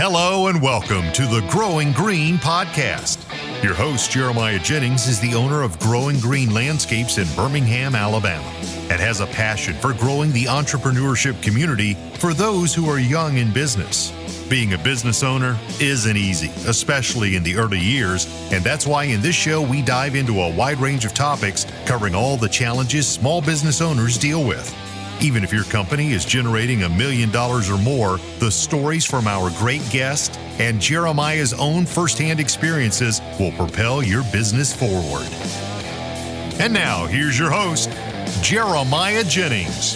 Hello and welcome to the Growing Green podcast. Your host, Jeremiah Jennings, is the owner of Growing Green Landscapes in Birmingham, Alabama, and has a passion for growing the entrepreneurship community for those who are young in business. Being a business owner isn't easy, especially in the early years, and that's why in this show we dive into a wide range of topics covering all the challenges small business owners deal with. Even if your company is generating $1 million or more, the stories from our great guest and Jeremiah's own firsthand experiences will propel your business forward. And now, here's your host, Jeremiah Jennings.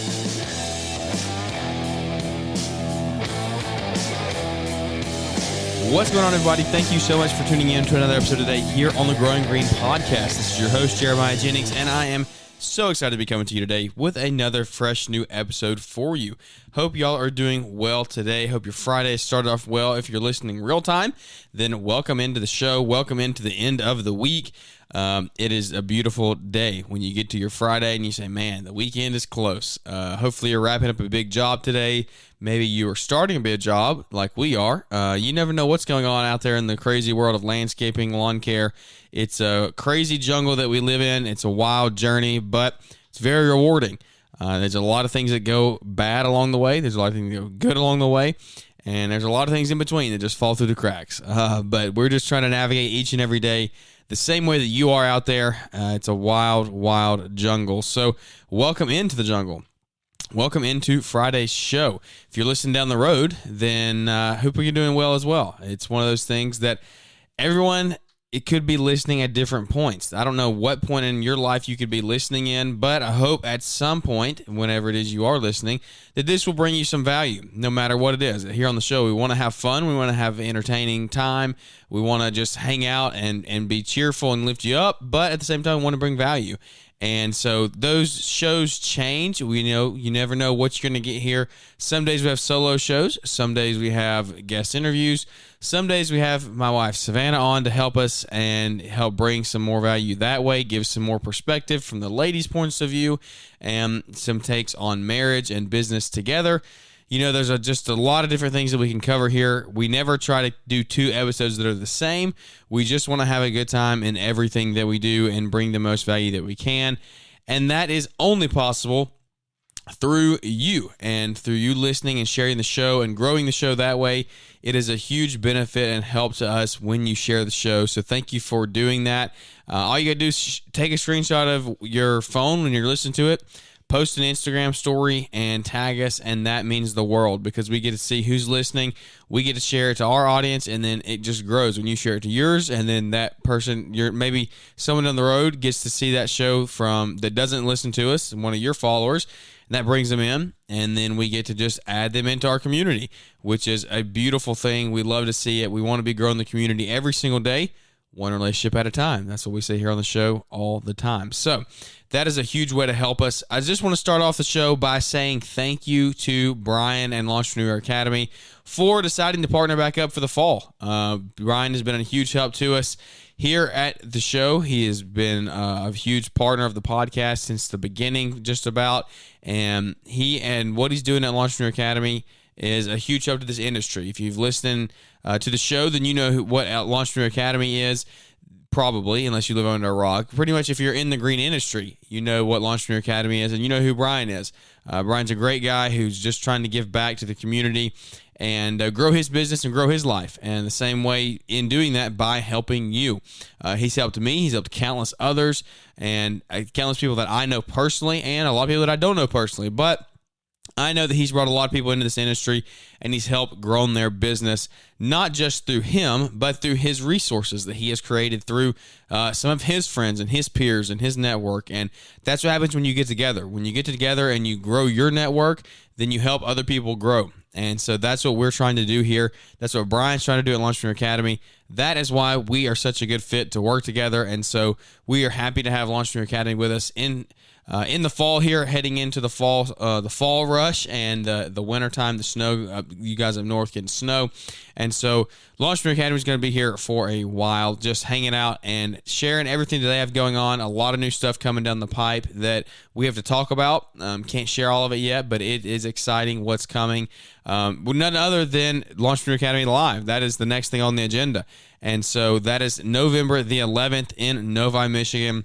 What's going on, everybody? Thank you so much for tuning in to another episode today here on the Growing Green podcast. This is your host, Jeremiah Jennings, and I am so excited to be coming to you today with another fresh new episode for you. Hope y'all are doing well today. Hope your Friday started off well. If you're listening real time, then welcome into the show. Welcome into the end of the week. It is a beautiful day when you get to your Friday and you say, man, the weekend is close. Hopefully you're wrapping up a big job today. Maybe you are starting a big job like we are. You never know what's going on out there in the crazy world of landscaping, lawn care. It's a crazy jungle that we live in. It's a wild journey, but it's very rewarding. There's a lot of things that go bad along the way. There's a lot of things that go good along the way. And there's a lot of things in between that just fall through the cracks. But we're just trying to navigate each and every day the same way that you are out there. It's a wild, wild jungle. So welcome into the jungle. Welcome into Friday's show. If you're listening down the road, then hope you're doing well as well. It's one of those things that everyone, it could be listening at different points. I don't know what point in your life you could be listening in, but I hope at some point, whenever it is you are listening, that this will bring you some value, no matter what it is. Here on the show, we want to have fun. We want to have entertaining time. We want to just hang out and be cheerful and lift you up, but at the same time, we want to bring value. And so those shows change. We know you never know what you're going to get here. Some days we have solo shows. Some days we have guest interviews. Some days we have my wife Savannah on to help us and help bring some more value that way, give some more perspective from the ladies' points of view, and some takes on marriage and business together. You know, there's just a lot of different things that we can cover here. We never try to do two episodes that are the same. We just want to have a good time in everything that we do and bring the most value that we can. And that is only possible through you and through you listening and sharing the show and growing the show that way. It is a huge benefit and help to us when you share the show. So thank you for doing that. All you got to do is take a screenshot of your phone when you're listening to it, post an Instagram story and tag us, and that means the world because we get to see who's listening. We get to share it to our audience, and then it just grows when you share it to yours, and then that person, maybe someone on the road gets to see that show that doesn't listen to us, one of your followers, and that brings them in, and then we get to just add them into our community, which is a beautiful thing. We love to see it. We want to be growing the community every single day, one relationship at a time. That's what we say here on the show all the time. So that is a huge way to help us. I just want to start off the show by saying thank you to Brian and Launchpreneur Academy for deciding to partner back up for the fall. Brian has been a huge help to us here at the show. He has been a huge partner of the podcast since the beginning, just about. And what he's doing at Launchpreneur Academy is a huge help to this industry. If you've listened to the show, then you know what Launchpreneur Academy is. Probably, unless you live under a rock. Pretty much if you're in the green industry, you know what Launchpreneur Academy is, and you know who Brian is. Brian's a great guy who's just trying to give back to the community and grow his business and grow his life. And the same way in doing that by helping you. He's helped me. He's helped countless others and countless people that I know personally and a lot of people that I don't know personally. But I know that he's brought a lot of people into this industry and he's helped grow their business, not just through him, but through his resources that he has created through some of his friends and his peers and his network. And that's what happens when you get together. When you get together and you grow your network, then you help other people grow. And so that's what we're trying to do here. That's what Brian's trying to do at Launchpreneur Academy. That is why we are such a good fit to work together. And so we are happy to have Launchpreneur Academy with us in in the fall here, heading into the fall rush and the wintertime, the snow. You guys up north getting snow. And so Launchpreneur Academy is going to be here for a while, just hanging out and sharing everything that they have going on. A lot of new stuff coming down the pipe that we have to talk about. Can't share all of it yet, but it is exciting what's coming. None other than Launchpreneur Academy Live. That is the next thing on the agenda. And so that is November the 11th in Novi, Michigan.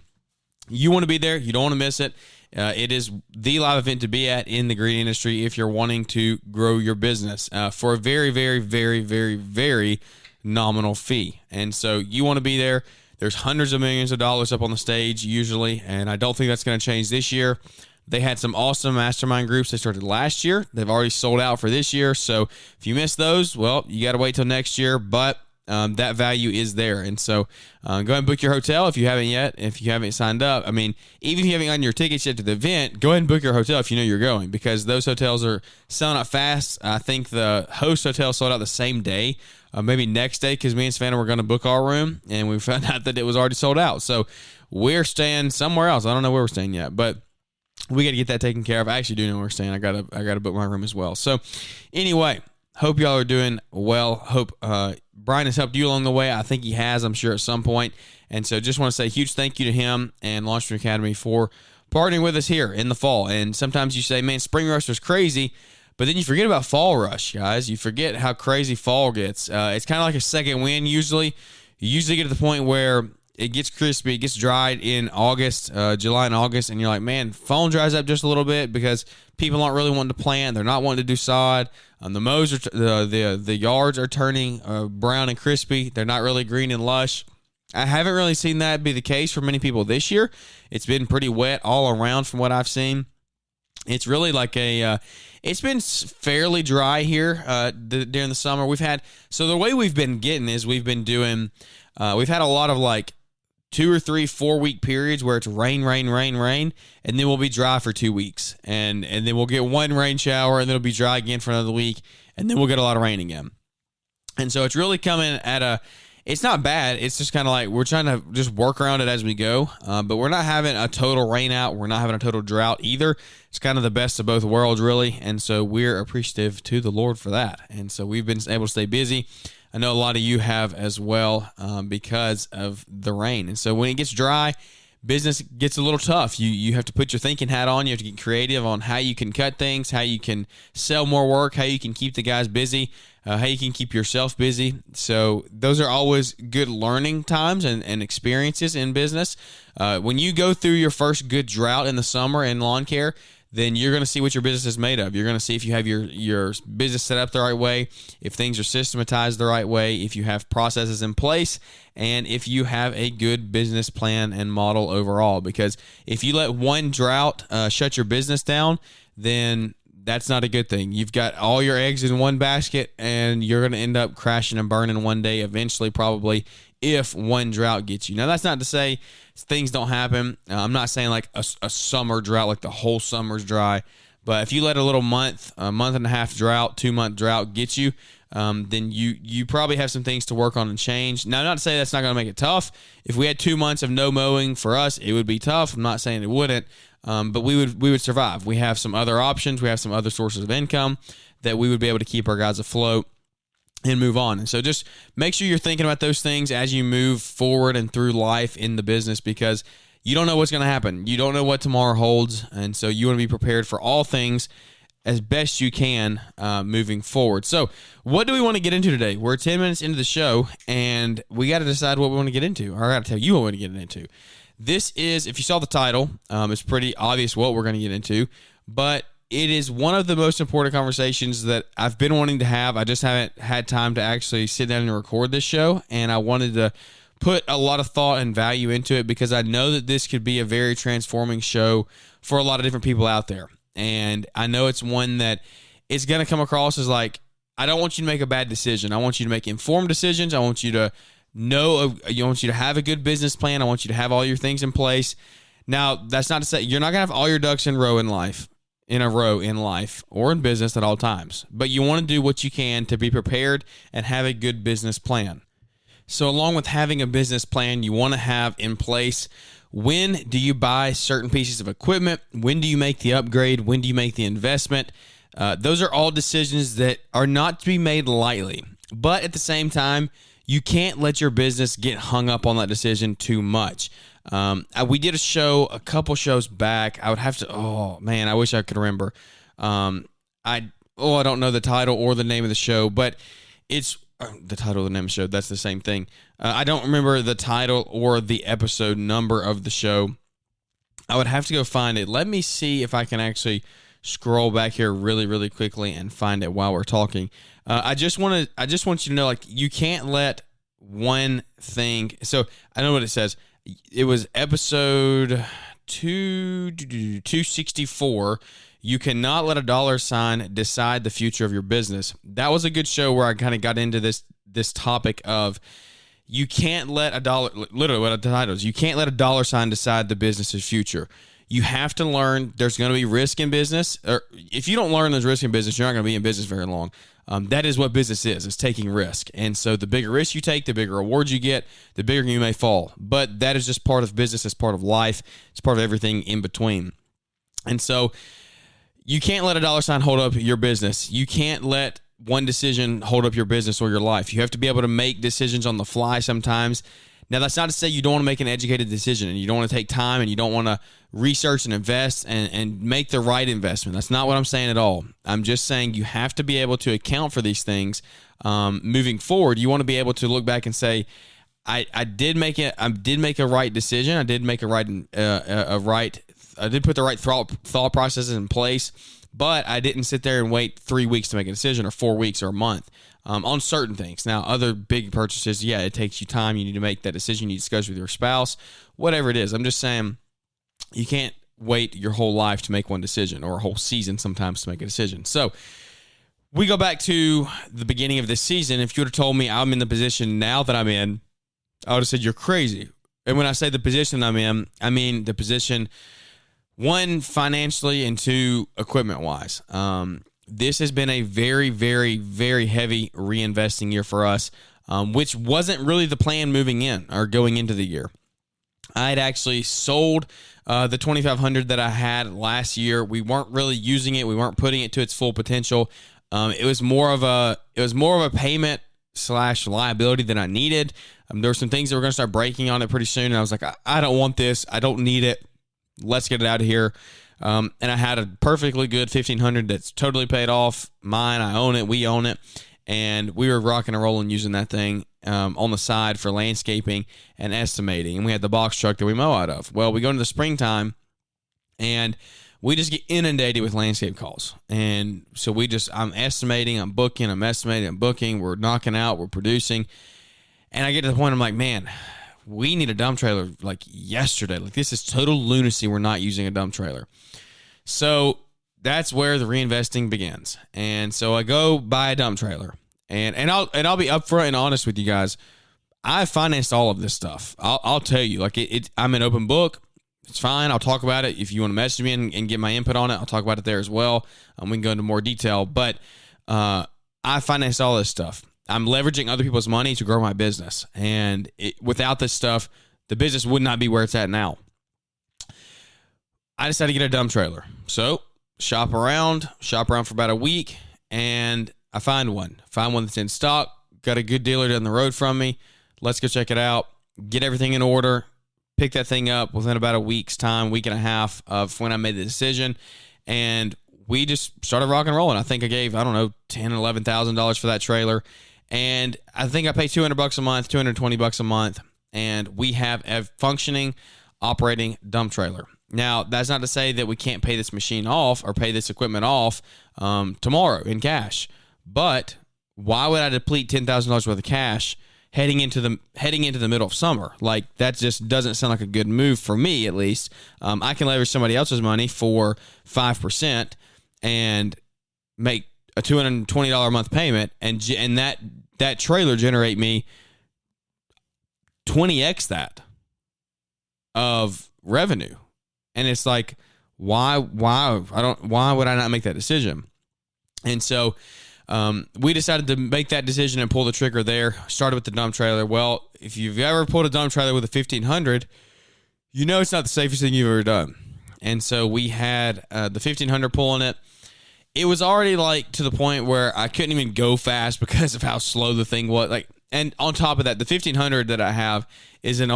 You want to be there. You don't want to miss it. It is the live event to be at in the green industry if you're wanting to grow your business for a very, very, very, very, very nominal fee. And so you want to be there. There's hundreds of millions of dollars up on the stage usually, and I don't think that's going to change this year. They had some awesome mastermind groups they started last year. They've already sold out for this year. So if you miss those, well, you got to wait till next year. But that value is there. And so go ahead and book your hotel if you haven't yet. If you haven't signed up, I mean, even if you haven't gotten your tickets yet to the event, go ahead and book your hotel if you know you're going, because those hotels are selling out fast. I think the host hotel sold out the same day, maybe next day, because me and Savannah were going to book our room, and we found out that it was already sold out. So we're staying somewhere else. I don't know where we're staying yet, but we got to get that taken care of. I actually do know where we're staying. I gotta book my room as well. So anyway, hope y'all are doing well. Hope Brian has helped you along the way. I think he has, I'm sure, at some point. And so just want to say a huge thank you to him and Launchpreneur Academy for partnering with us here in the fall. And sometimes you say, man, spring rush was crazy, but then you forget about fall rush, guys. You forget how crazy fall gets. It's kind of like a second wind usually. You usually get to the point where it gets crispy, it gets dried in August, July and August, and you're like, man, phone dries up just a little bit because people aren't really wanting to plant. They're not wanting to do sod. The mows are the yards are turning brown and crispy. They're not really green and lush. I haven't really seen that be the case for many people this year. It's been pretty wet all around from what I've seen. It's really like it's been fairly dry here during the summer. So the way we've been getting is we've had a lot of like 2 or 3 4-week periods where it's rain, and then we'll be dry for 2 weeks. And then we'll get one rain shower, and then it'll be dry again for another week, and then we'll get a lot of rain again. And so it's really coming at it's not bad. It's just kind of like we're trying to just work around it as we go. But we're not having a total rain out. We're not having a total drought either. It's kind of the best of both worlds, really. And so we're appreciative to the Lord for that. And so we've been able to stay busy. I know a lot of you have as well because of the rain. And so when it gets dry, business gets a little tough. You have to put your thinking hat on. You have to get creative on how you can cut things, how you can sell more work, how you can keep the guys busy, how you can keep yourself busy. So those are always good learning times and experiences in business. When you go through your first good drought in the summer in lawn care, then you're going to see what your business is made of. You're going to see if you have your business set up the right way, if things are systematized the right way, if you have processes in place, and if you have a good business plan and model overall. Because if you let one drought shut your business down, then that's not a good thing. You've got all your eggs in one basket, and you're going to end up crashing and burning one day eventually, probably, if one drought gets you. Now, that's not to say things don't happen. I'm not saying like a summer drought, like the whole summer's dry. But if you let a little month and a half drought, 2-month drought get you, then you probably have some things to work on and change. Now, not to say that's not going to make it tough. If we had 2 months of no mowing for us, it would be tough. I'm not saying it wouldn't, but we would survive. We have some other options. We have some other sources of income that we would be able to keep our guys afloat and move on. And so just make sure you're thinking about those things as you move forward and through life in the business, because you don't know what's going to happen. You don't know what tomorrow holds. And so you want to be prepared for all things as best you can moving forward. So what do we want to get into today? We're 10 minutes into the show, and we got to decide what we want to get into. Or I got to tell you what we want to get into. This is, if you saw the title, it's pretty obvious what we're going to get into, but it is one of the most important conversations that I've been wanting to have. I just haven't had time to actually sit down and record this show, and I wanted to put a lot of thought and value into it because I know that this could be a very transforming show for a lot of different people out there. And I know it's one that is going to come across as like, I don't want you to make a bad decision. I want you to make informed decisions. I want you to want you to have a good business plan. I want you to have all your things in place. Now, that's not to say you're not going to have all your ducks in a row in life or in business at all times, but you want to do what you can to be prepared and have a good business plan. So along with having a business plan, you want to have in place When do you buy certain pieces of equipment? When do you make the upgrade? When do you make the investment? Those are all decisions that are not to be made lightly. But at the same time, you can't let your business get hung up on that decision too much. We did a show a couple shows back. I would have to, I wish I could remember. I don't know the title or the name of the show, but it's the title of the name of the show. That's the same thing. I don't remember the title or the episode number of the show. I would have to go find it. Let me see if I can actually scroll back here really, really quickly and find it while we're talking. I just want you to know, like, you can't let one thing. So I know what it says. It was episode 264. You cannot let a dollar sign decide the future of your business. That was a good show where I kind of got into this topic of you can't let a dollar, literally what the title is, you can't let a dollar sign decide the business's future. You have to learn there's going to be risk in business. Or if you don't learn there's risk in business, you're not going to be in business very long. That is what business is. It's taking risk. And so the bigger risk you take, the bigger rewards you get, the bigger you may fall. But that is just part of business. It's part of life. It's part of everything in between. And so you can't let a dollar sign hold up your business. You can't let one decision hold up your business or your life. You have to be able to make decisions on the fly sometimes. Now, that's not to say you don't want to make an educated decision and you don't want to take time and you don't want to research and invest and make the right investment. That's not what I'm saying at all. I'm just saying you have to be able to account for these things moving forward. You want to be able to look back and say, I did make a right decision. I did make I did put the right thought processes in place, but I didn't sit there and wait 3 weeks to make a decision or 4 weeks or a month on certain things. Now, other big purchases, it takes you time. You need to make that decision. You discuss with your spouse, whatever it is. I'm just saying you can't wait your whole life to make one decision or a whole season sometimes to make a decision. So we go back to the beginning of this season. If you would have told me I'm in the position now that I'm in, I would have said you're crazy. And when I say the position I'm in, I mean the position, one, financially, and two, equipment-wise. This has been a very, very, very heavy reinvesting year for us, which wasn't really the plan moving in or going into the year. I had actually sold the 2500 that I had last year. We weren't really using it. We weren't putting it to its full potential. It was more of a payment / liability that I needed. There were some things that were going to start breaking on it pretty soon, and I was like, I don't want this. I don't need it. Let's get it out of here. And I had a perfectly good 1500 that's totally paid off. Mine, I own it. We own it. And we were rocking and rolling using that thing on the side for landscaping and estimating. And we had the box truck that we mow out of. Well, we go into the springtime, and we just get inundated with landscape calls. And so I'm estimating, I'm booking, I'm estimating, I'm booking. We're knocking out, we're producing. And I get to the point, I'm like, man, we need a dump trailer like yesterday. Like, this is total lunacy. We're not using a dump trailer. So that's where the reinvesting begins. And so I go buy a dump trailer, and I'll be upfront and honest with you guys. I financed all of this stuff. I'll tell you, like, I'm an open book. It's fine. I'll talk about it. If you want to message me and get my input on it, I'll talk about it there as well. We can go into more detail, but I financed all this stuff. I'm leveraging other people's money to grow my business. And without this stuff, the business would not be where it's at now. I decided to get a dump trailer. So shop around for about a week, and I find one that's in stock. Got a good dealer down the road from me. Let's go check it out. Get everything in order. Pick that thing up within about a week's time, week and a half of when I made the decision. And we just started rock and rolling. I think I gave, $10,000, $11,000 for that trailer. And I think I pay $200 a month, $220 a month, and we have a functioning, operating dump trailer. Now, that's not to say that we can't pay this machine off or pay this equipment off tomorrow in cash. But why would I deplete $10,000 worth of cash heading into the middle of summer? Like, that just doesn't sound like a good move for me, at least. I can leverage somebody else's money for 5% and make a $220 a month payment, and that trailer generate me 20x that of revenue. And it's like, why would I not make that decision? And so we decided to make that decision and pull the trigger there. Started with the dump trailer. Well, if you've ever pulled a dump trailer with a 1500, it's not the safest thing you've ever done. And so we had the 1500 pulling it. It was already like to the point where I couldn't even go fast because of how slow the thing was. Like, and on top of that, the 1500 that I have is it's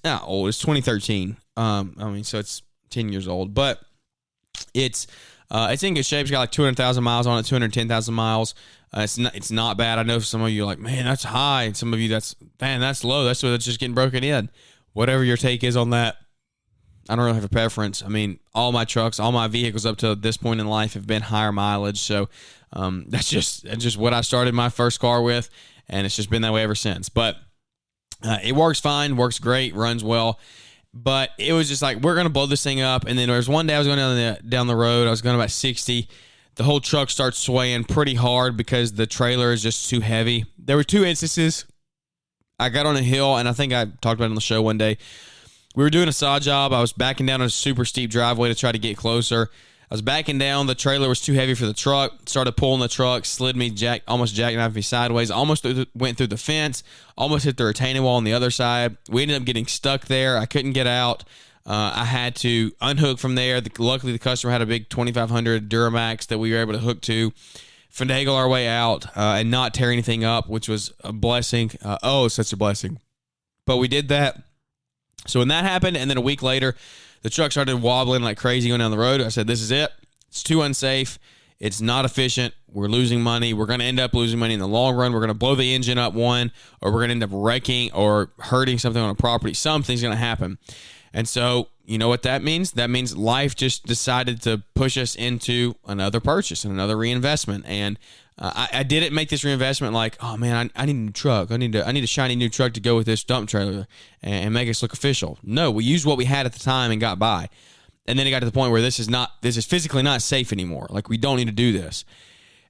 not old, it's 2013. So it's 10 years old, but it's in good shape. It's got like 200,000 miles on it, 210,000 miles. It's not bad. I know some of you are like, man, that's high. And some of you, that's low. That's just getting broken in. Whatever your take is on that, I don't really have a preference. I mean, all my trucks, all my vehicles up to this point in life have been higher mileage. So that's just what I started my first car with, and it's just been that way ever since. But it works fine, works great, runs well. But it was just like, we're going to blow this thing up. And then there was one day I was going down the road. I was going about 60. The whole truck starts swaying pretty hard because the trailer is just too heavy. There were two instances. I got on a hill, and I think I talked about it on the show one day. We were doing a saw job. I was backing down a super steep driveway to try to get closer. I was backing down. The trailer was too heavy for the truck. Started pulling the truck. Slid me, almost jackknifed me sideways. Almost went through the fence. Almost hit the retaining wall on the other side. We ended up getting stuck there. I couldn't get out. I had to unhook from there. Luckily, the customer had a big 2500 Duramax that we were able to hook to, finagle our way out, and not tear anything up, which was a blessing. Such a blessing. But we did that. So when that happened, and then a week later, the truck started wobbling like crazy going down the road, I said, this is it. It's too unsafe. It's not efficient. We're losing money. We're going to end up losing money in the long run. We're going to blow the engine up or we're going to end up wrecking or hurting something on a property. Something's going to happen. And so, you know what that means? That means life just decided to push us into another purchase and another reinvestment. And I didn't make this reinvestment like, oh man, I need a new truck. I need a shiny new truck to go with this dump trailer and make us look official. No, we used what we had at the time and got by. And then it got to the point where this is physically not safe anymore. Like, we don't need to do this.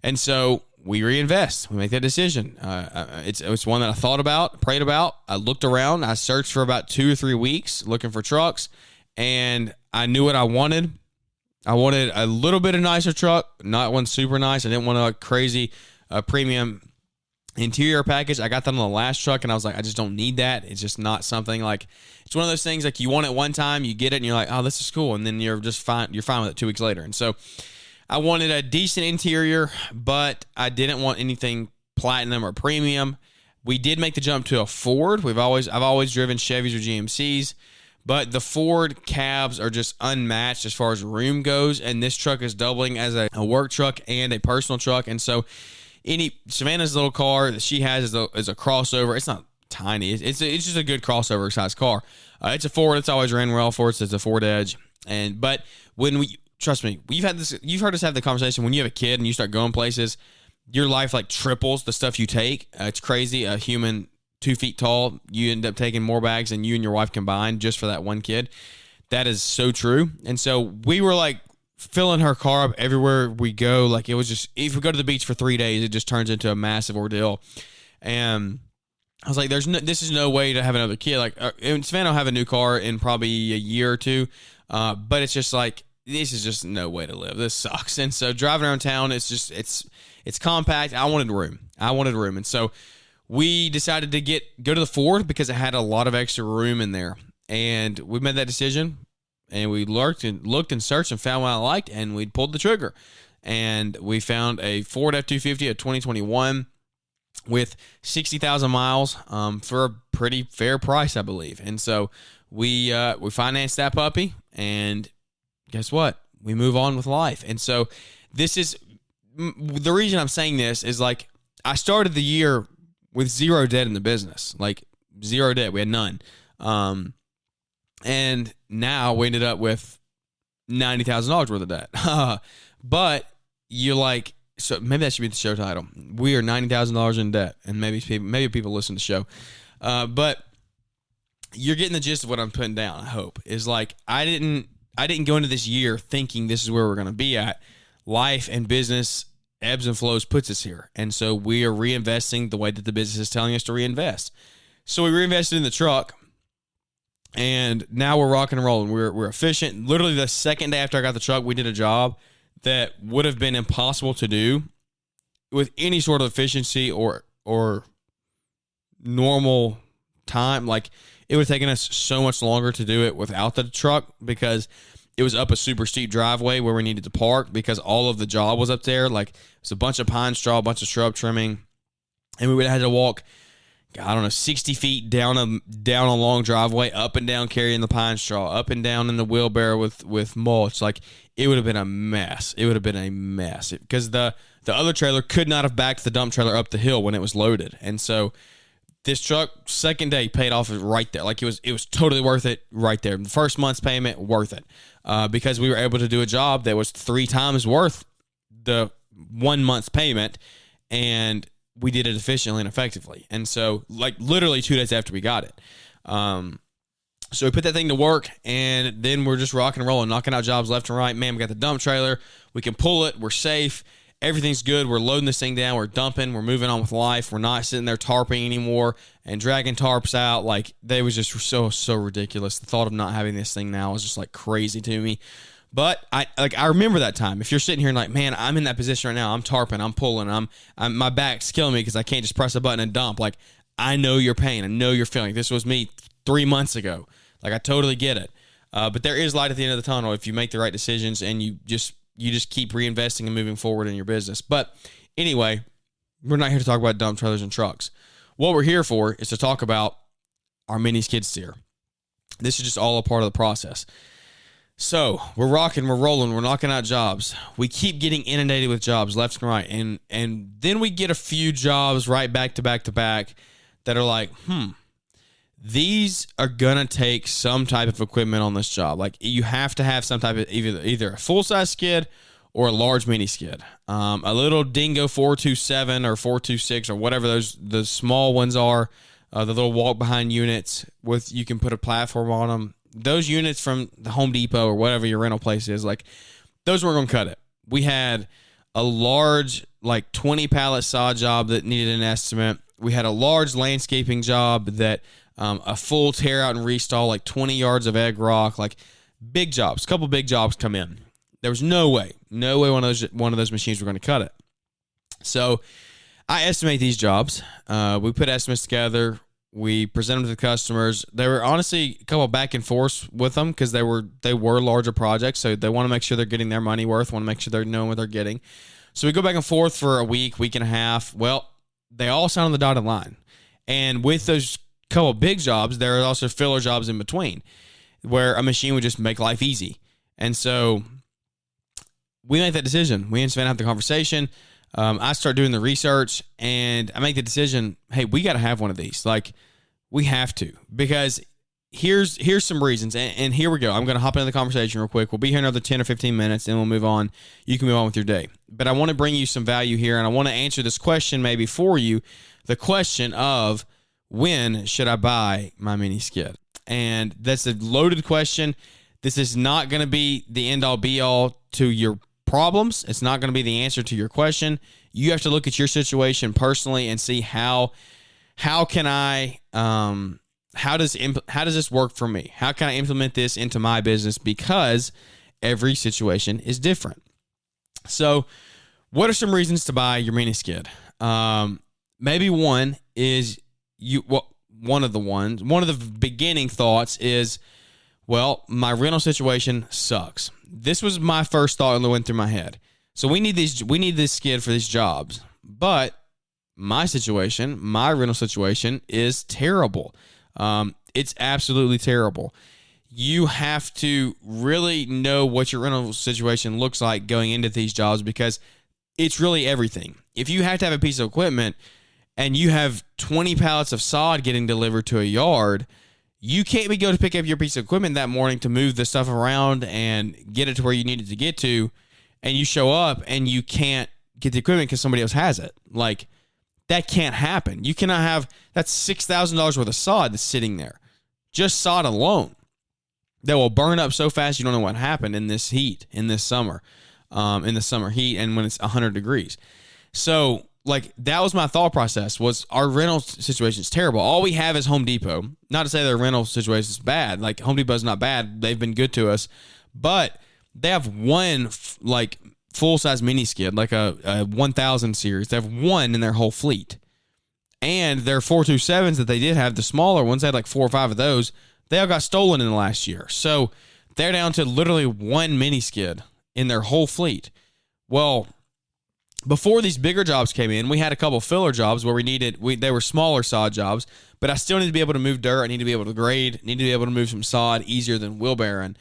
And so we reinvest. We make that decision. It's one that I thought about, prayed about. I looked around. I searched for about 2 or 3 weeks looking for trucks, and I knew what I wanted. I wanted a little bit of nicer truck, not one super nice. I didn't want a crazy premium interior package. I got that on the last truck, and I was like, I just don't need that. It's just not something like, it's one of those things like you want it one time, you get it, and you're like, oh, this is cool, and then you're just fine. You're fine with it 2 weeks later. And so I wanted a decent interior, but I didn't want anything platinum or premium. We did make the jump to a Ford. I've always driven Chevys or GMCs. But the Ford cabs are just unmatched as far as room goes, and this truck is doubling as a work truck and a personal truck. And so, Savannah's little car that she has is a crossover. It's not tiny. It's just a good crossover size car. It's a Ford. It's always ran well for us. It's a Ford Edge. But trust me, you've heard us have the conversation. When you have a kid and you start going places, your life like triples the stuff you take. It's crazy. A human 2 feet tall, you end up taking more bags than you and your wife combined just for that one kid. That is so true. And so we were like filling her car up everywhere we go. Like, it was just, if we go to the beach for 3 days, it just turns into a massive ordeal. And I was like, this is no way to have another kid. Like, Savannah will have a new car in probably a year or two. But it's just like, this is just no way to live. This sucks. And so driving around town, it's compact. I wanted room. And so we decided to go to the Ford because it had a lot of extra room in there. And we made that decision, and we looked and searched and found what I liked, and we pulled the trigger. And we found a Ford F-250 of 2021 with 60,000 miles for a pretty fair price, I believe. And so we financed that puppy, and guess what? We move on with life. And so this is the reason I'm saying this is, like, I started the year with zero debt in the business, like zero debt. We had none. And now we ended up with $90,000 worth of debt. But you're like, so maybe that should be the show title. We are $90,000 in debt. And maybe people listen to the show. But you're getting the gist of what I'm putting down, I hope. Is like, I didn't go into this year thinking this is where we're going to be at. Life and business ebbs and flows puts us here. And so we are reinvesting the way that the business is telling us to reinvest. So we reinvested in the truck, and now we're rocking and rolling. We're efficient. Literally the second day after I got the truck, we did a job that would have been impossible to do with any sort of efficiency or normal time. Like, it would have taken us so much longer to do it without the truck because it was up a super steep driveway where we needed to park because all of the job was up there. Like, it's a bunch of pine straw, a bunch of shrub trimming, and we would have had to walk, I don't know, 60 feet down a long driveway, up and down carrying the pine straw, up and down in the wheelbarrow with mulch. Like, it would have been a mess. It would have been a mess because the other trailer could not have backed the dump trailer up the hill when it was loaded. And so this truck, second day, paid off right there. Like, it was totally worth it right there. The first month's payment, worth it, because we were able to do a job that was 3 times worth the 1 month's payment, and we did it efficiently and effectively. And so, like, literally 2 days after we got it. So we put that thing to work, and then we're just rocking and rolling, knocking out jobs left and right. Man, we got the dump trailer. We can pull it. We're safe. Everything's good. We're loading this thing down. We're dumping. We're moving on with life. We're not sitting there tarping anymore and dragging tarps out. Like, they was just so ridiculous. The thought of not having this thing now is just, like, crazy to me. But I remember that time. If you're sitting here and like, man, I'm in that position right now. I'm tarping. I'm pulling. I'm my back's killing me because I can't just press a button and dump. Like, I know your pain. I know your feeling. This was me 3 months ago. Like, I totally get it. But there is light at the end of the tunnel if you make the right decisions and you just keep reinvesting and moving forward in your business. But anyway, we're not here to talk about dump trailers and trucks. What we're here for is to talk about our mini skid steer. This is just all a part of the process. So we're rocking, we're rolling, we're knocking out jobs. We keep getting inundated with jobs left and right. And then we get a few jobs right back to back to back that are like, these are going to take some type of equipment on this job. Like, you have to have some type of either a full-size skid or a large mini skid. A little Dingo 427 or 426 or whatever the small ones are, the little walk-behind units with you can put a platform on them. Those units from the Home Depot or whatever your rental place is, like, those weren't going to cut it. We had a large, like, 20 pallet saw job that needed an estimate. We had a large landscaping job that a full tear out and restall, like 20 yards of egg rock, like big jobs. A couple big jobs come in. There was no way one of those machines were going to cut it. So I estimate these jobs. We put estimates together. We present them to the customers. They were honestly a couple back and forth with them because they were larger projects, so they want to make sure they're getting their money worth, want to make sure they're knowing what they're getting. So we go back and forth for a week and a half. Well, they all sound on the dotted line. And with those couple big jobs, there are also filler jobs in between where a machine would just make life easy. And so we make that decision. We and Sven have the conversation. I start doing the research, and I make the decision, hey, we got to have one of these. Like, we have to, because here's some reasons, and here we go. I'm going to hop into the conversation real quick. We'll be here another 10 or 15 minutes, then we'll move on. You can move on with your day. But I want to bring you some value here, and I want to answer this question maybe for you, the question of, when should I buy my mini skid? And that's a loaded question. This is not going to be the end-all, be-all to your problems. It's not going to be the answer to your question. You have to look at your situation personally and see how can I how does this work for me? How can I implement this into my business? Because every situation is different. So, what are some reasons to buy your mini skid? Maybe one is one of the beginning thoughts is, well, my rental situation sucks. This was my first thought that went through my head. So we need this skid for these jobs. But my rental situation is terrible. It's absolutely terrible. You have to really know what your rental situation looks like going into these jobs, because it's really everything. If you have to have a piece of equipment and you have 20 pallets of sod getting delivered to a yard, you can't be going to pick up your piece of equipment that morning to move the stuff around and get it to where you need it to get to, and you show up and you can't get the equipment because somebody else has it. Like, that can't happen. You cannot have, that's $6,000 worth of sod that's sitting there. Just sod alone. That will burn up so fast you don't know what happened in this heat, in this summer, in the summer heat, and when it's 100 degrees. So, like, that was my thought process, was our rental situation is terrible. All we have is Home Depot. Not to say their rental situation is bad. Like, Home Depot's not bad. They've been good to us. But they have one, like, full-size mini skid, like a 1000 series. They have one in their whole fleet. And their 427s that they did have, the smaller ones, they had like 4 or 5 of those. They all got stolen in the last year. So they're down to literally one mini skid in their whole fleet. Well, before these bigger jobs came in, we had a couple filler jobs where they were smaller sod jobs, but I still need to be able to move dirt. I need to be able to grade, need to be able to move some sod easier than wheelbarrowing.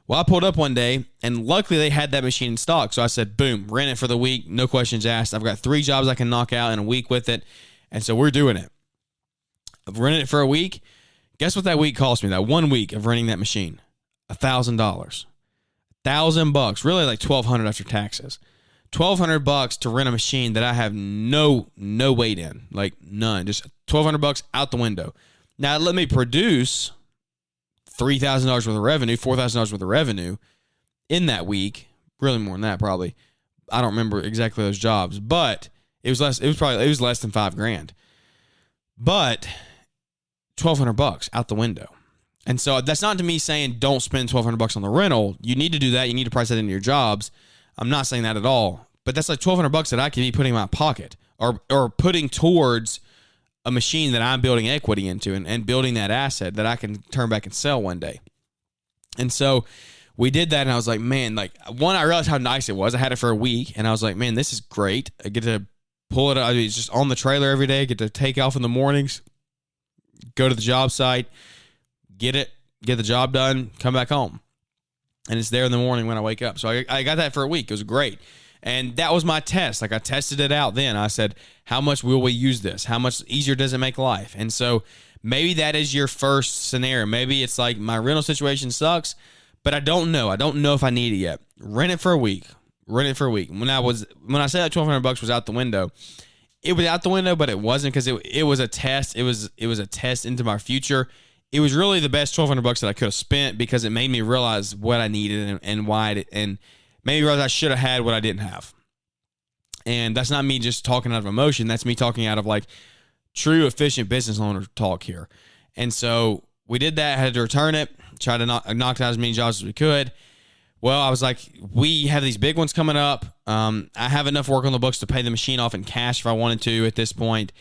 Well, I pulled up one day, and luckily they had that machine in stock. So I said, boom, rent it for the week, no questions asked. I've got 3 jobs I can knock out in a week with it, and so we're doing it. I've rented it for a week. Guess what that week cost me, that 1 week of renting that machine? $1,000. $1,000, really like $1,200 after taxes. $1,200 to rent a machine that I have no weight in, like none, just $1,200 out the window. Now let me produce $3,000 worth of revenue, $4,000 worth of revenue in that week. Really more than that, probably. I don't remember exactly those jobs, but it was less. It was less than $5,000, but $1,200 out the window. And so that's not to me saying don't spend $1,200 on the rental. You need to do that. You need to price that into your jobs. I'm not saying that at all, but that's like $1,200 that I could be putting in my pocket or putting towards a machine that I'm building equity into and building that asset that I can turn back and sell one day. And so we did that, and I was like, man, like, one, I realized how nice it was. I had it for a week, and I was like, man, this is great. I get to pull it out. It's just on the trailer every day. I get to take off in the mornings, go to the job site, get the job done, come back home. And it's there in the morning when I wake up. So I got that for a week. It was great. And that was my test. Like, I tested it out then. I said, how much will we use this? How much easier does it make life? And so maybe that is your first scenario. Maybe it's like, my rental situation sucks, but I don't know. I don't know if I need it yet. Rent it for a week. When I say that $1,200 was out the window, it was out the window, but it wasn't, because it was a test. It was a test into my future. It was really the best $1,200 that I could have spent, because it made me realize what I needed and why, and made me realize I should have had what I didn't have. And that's not me just talking out of emotion. That's me talking out of like true efficient business owner talk here. And so we did that. I had to return it, try to knock out as many jobs as we could. Well, I was like, we have these big ones coming up. I have enough work on the books to pay the machine off in cash if I wanted to at this point.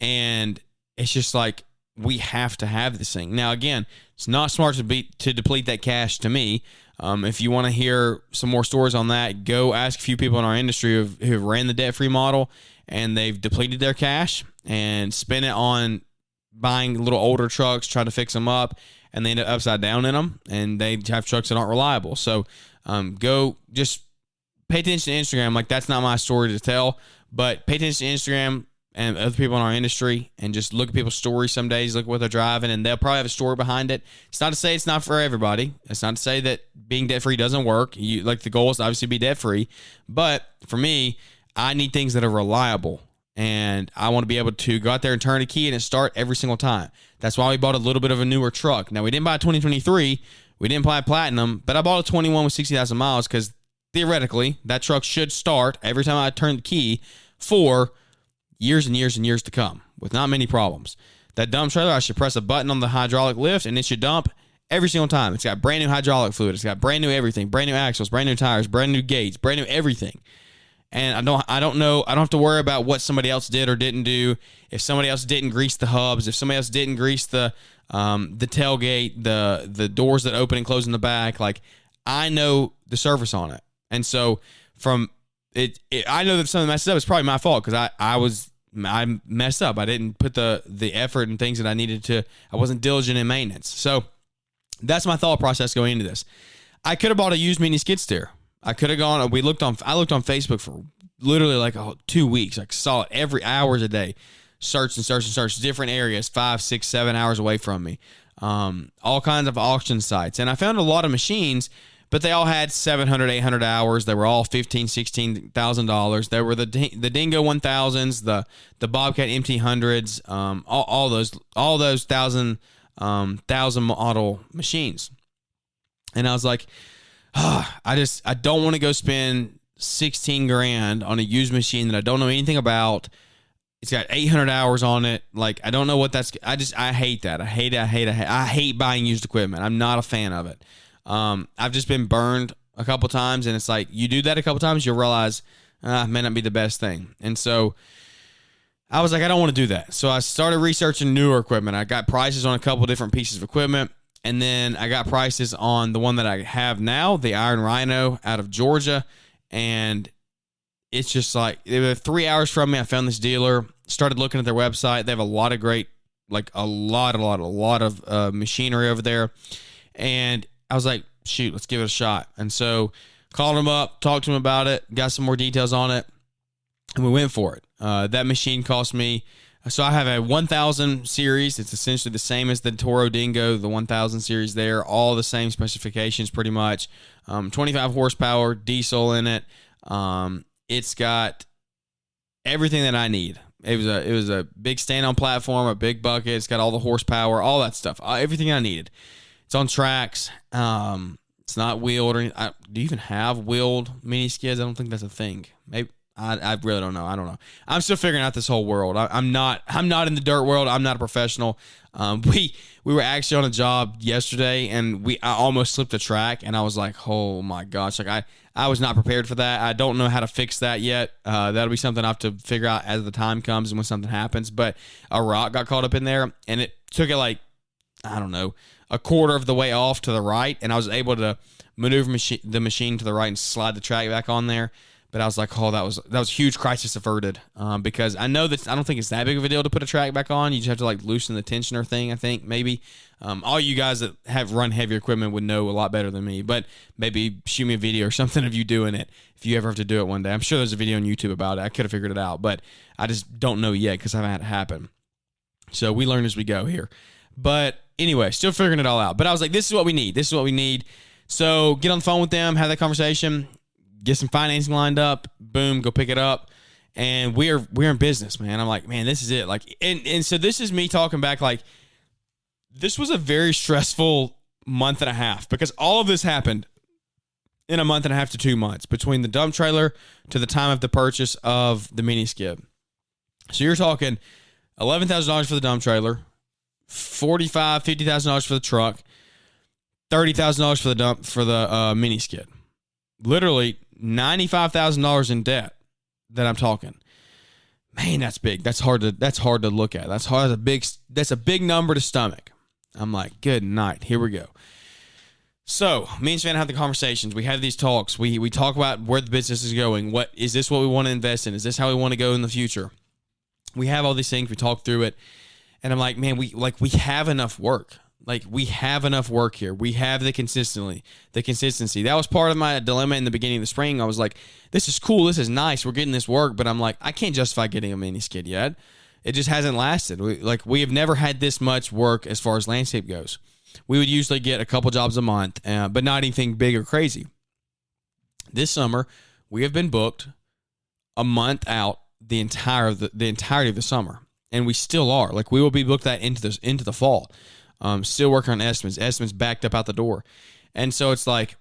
And it's just like, we have to have this thing. Now, again, it's not smart to deplete that cash to me. If you want to hear some more stories on that, go ask a few people in our industry who ran the debt-free model, and they've depleted their cash and spent it on buying little older trucks, trying to fix them up, and they end up upside down in them, and they have trucks that aren't reliable. So go just pay attention to Instagram. Like, that's not my story to tell, but pay attention to Instagram and other people in our industry, and just look at people's stories some days, look at what they're driving, and they'll probably have a story behind it. It's not to say it's not for everybody. It's not to say that being debt-free doesn't work. The goal is to obviously be debt-free. But for me, I need things that are reliable, and I want to be able to go out there and turn a key and it start every single time. That's why we bought a little bit of a newer truck. Now, we didn't buy a 2023. We didn't buy a Platinum, but I bought a 21 with 60,000 miles, because theoretically, that truck should start every time I turn the key for years and years and years to come with not many problems. That dump trailer, I should press a button on the hydraulic lift and it should dump every single time. It's got brand new hydraulic fluid. It's got brand new everything, brand new axles, brand new tires, brand new gates, brand new everything. And I don't know. I don't have to worry about what somebody else did or didn't do. If somebody else didn't grease the hubs, if somebody else didn't grease the tailgate, the doors that open and close in the back, like, I know the service on it. And so from I know that if something messes up, it's probably my fault, because I messed up. I didn't put the effort and things that I needed to. I wasn't diligent in maintenance. So that's my thought process going into this. I could have bought a used mini skid steer. I could have gone. I looked on Facebook for literally like 2 weeks. I saw it every hours a day. Search different areas, 5, 6, 7 hours away from me. All kinds of auction sites, and I found a lot of machines. But they all had 700, 800 hours. They were all $15,000, $16,000. There were the Dingo 1000s, the Bobcat MT100s, all those thousand model machines. And I was like, I don't want to go spend $16,000 on a used machine that I don't know anything about. It's got 800 hours on it. Like, I don't know what that's. I hate that. I hate buying used equipment. I'm not a fan of it. I've just been burned a couple times, and it's like, you do that a couple times, you'll realize, may not be the best thing. And so I was like, I don't want to do that. So I started researching newer equipment. I got prices on a couple different pieces of equipment. And then I got prices on the one that I have now, the Iron Rhino out of Georgia. And it's just like, they were 3 hours from me. I found this dealer, started looking at their website. They have a lot of great, like a lot of machinery over there. And I was like, shoot, let's give it a shot. And so called him up, talked to him about it, got some more details on it, and we went for it. That machine cost me, so I have a 1000 series. It's essentially the same as the Toro Dingo, the 1000 series there, all the same specifications pretty much. 25 horsepower, diesel in it. It's got everything that I need. It was a big stand-on platform, a big bucket. It's got all the horsepower, all that stuff, everything I needed. It's on tracks. It's not wheeled or anything. Do you even have wheeled mini skids? I don't think that's a thing. Maybe. I really don't know. I don't know. I'm still figuring out this whole world. I'm not in the dirt world. I'm not a professional. We were actually on a job yesterday, and I almost slipped a track, and I was like, oh my gosh, like I was not prepared for that. I don't know how to fix that yet. That'll be something I have to figure out as the time comes and when something happens. But a rock got caught up in there, and it took it like, I don't know, a quarter of the way off to the right, and I was able to maneuver the machine to the right and slide the track back on there. But I was like, oh, that was huge, crisis averted. Because I know that I don't think it's that big of a deal to put a track back on. You just have to like loosen the tensioner thing, I think, maybe. All you guys that have run heavy equipment would know a lot better than me. But maybe shoot me a video or something of you doing it if you ever have to do it one day. I'm sure there's a video on YouTube about it. I could have figured it out, but I just don't know yet because I haven't had it happen. So we learn as we go here. But anyway, still figuring it all out. But I was like, this is what we need. This is what we need. So get on the phone with them, have that conversation, get some financing lined up, boom, go pick it up. And we're in business, man. I'm like, man, this is it. Like, and so this is me talking back, like, this was a very stressful month and a half because all of this happened in a month and a half to 2 months between the dump trailer to the time of the purchase of the mini skid. So you're talking $11,000 for the dump trailer, $45,000, $50,000 for the truck, $30,000 for the mini skid. Literally $95,000 in debt that I'm talking. Man, that's big. That's hard to look at. That's a big number to stomach. I'm like, good night. Here we go. So me and Savannah have the conversations. We have these talks. We talk about where the business is going. What is this? What we want to invest in? Is this how we want to go in the future? We have all these things. We talk through it, and I'm like, man, we have enough work. Like, we have enough work here. We have the consistency. That was part of my dilemma in the beginning of the spring. I was like, this is cool. This is nice. We're getting this work. But I'm like, I can't justify getting a mini skid yet. It just hasn't lasted. We have never had this much work as far as landscape goes. We would usually get a couple jobs a month, but not anything big or crazy. This summer, we have been booked a month out the entirety of the summer. And we still are. Like, we will be booked that into the fall. Still working on estimates backed up out the door. And so it's like,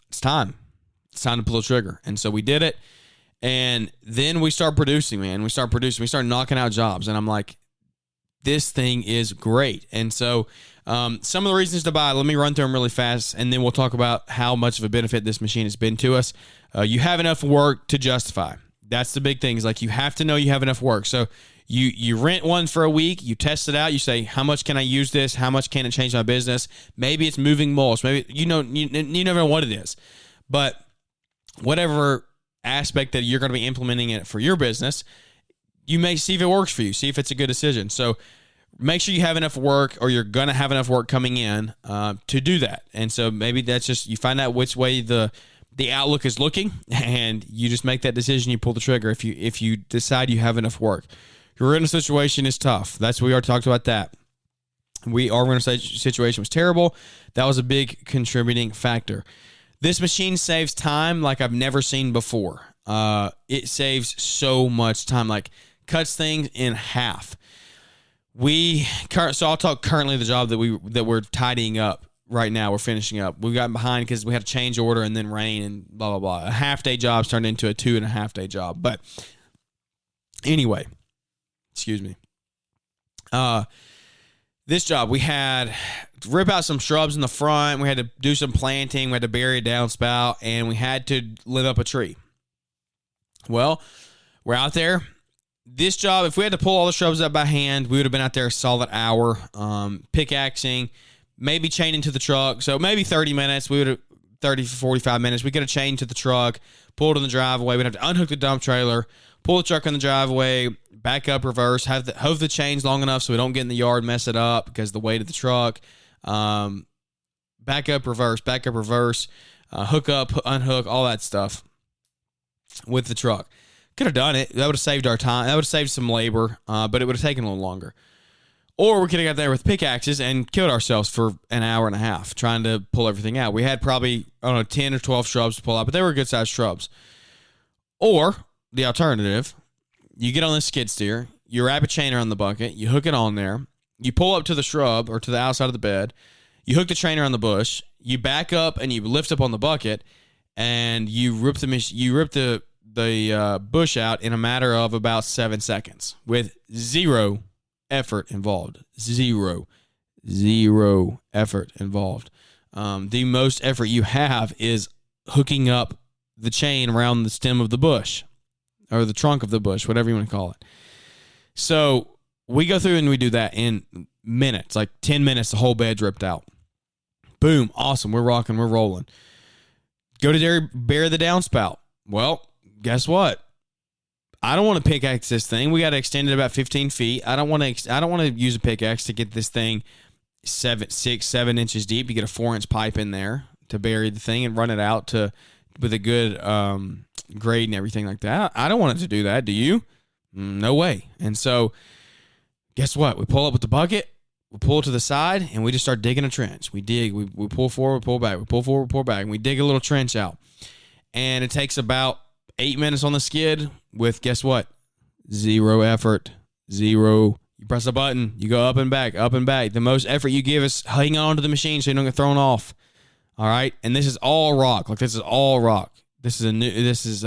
it's time to pull the trigger. And so we did it. And then we start producing, man. We start knocking out jobs. And I'm like, this thing is great. And so some of the reasons to buy, let me run through them really fast. And then we'll talk about how much of a benefit this machine has been to us. You have enough work to justify. That's the big thing, is like, you have to know you have enough work. So You rent one for a week, you test it out, you say, how much can I use this? How much can it change my business? Maybe it's moving mulch. Maybe, you never know what it is. But whatever aspect that you're going to be implementing it for your business, you may see if it works for you, see if it's a good decision. So make sure you have enough work, or you're going to have enough work coming in to do that. And so maybe that's just, you find out which way the outlook is looking, and you just make that decision, you pull the trigger if you decide you have enough work. Your rental situation is tough. We already talked about that. Our rental situation was terrible. That was a big contributing factor. This machine saves time like I've never seen before. It saves so much time, like cuts things in half. So I'll talk currently the job that we're tidying up right now. We're finishing up. We got behind because we had a change order and then rain and blah, blah, blah. A half-day job turned into a 2.5-day job. But anyway, excuse me. This job, we had to rip out some shrubs in the front. We had to do some planting. We had to bury a downspout, and we had to lift up a tree. Well, we're out there. this job, if we had to pull all the shrubs up by hand, we would have been out there a solid hour, pickaxing, maybe chaining to the truck. So maybe 30 minutes. We would have 30 to 45 minutes. We could have chained to the truck, pulled in the driveway. We'd have to unhook the dump trailer, pull the truck in the driveway, back up, reverse, hove the chains long enough so we don't get in the yard, mess it up because of the weight of the truck. Back up, reverse, hook up, unhook, all that stuff with the truck. Could have done it. That would have saved our time. That would have saved some labor, but it would have taken a little longer. Or we could have got there with pickaxes and killed ourselves for an hour and a half trying to pull everything out. We had probably, 10 or 12 shrubs to pull out, but they were good-sized shrubs. Or the alternative, you get on this skid steer, you wrap a chain around the bucket, you hook it on there, you pull up to the shrub or to the outside of the bed, you hook the chain around the bush, you back up and you lift up on the bucket, and you rip the bush out in a matter of about 7 seconds with zero effort involved. Zero effort involved. The most effort you have is hooking up the chain around the stem of the bush or the trunk of the bush, whatever you want to call it. So we go through and we do that in minutes, like 10 minutes, the whole bed's ripped out. Boom. Awesome. We're rocking. We're rolling. Go to bury the downspout. Well, guess what? I don't want to pickaxe this thing. We got to extend it about 15 feet. I don't want to use a pickaxe to get this thing 7 inches deep. You get a 4-inch pipe in there to bury the thing and run it out with a good grade and everything like that. I don't want it to do that. Do you? No way. And so, guess what? We pull up with the bucket. We pull to the side, and we just start digging a trench. We dig. We pull forward, pull back. We pull forward, pull back. And we dig a little trench out. And it takes about 8 minutes on the skid with, guess what? Zero effort. Zero. You press a button. You go up and back, up and back. The most effort you give is hanging on to the machine so you don't get thrown off. All right? And this is all rock. This is all rock. This is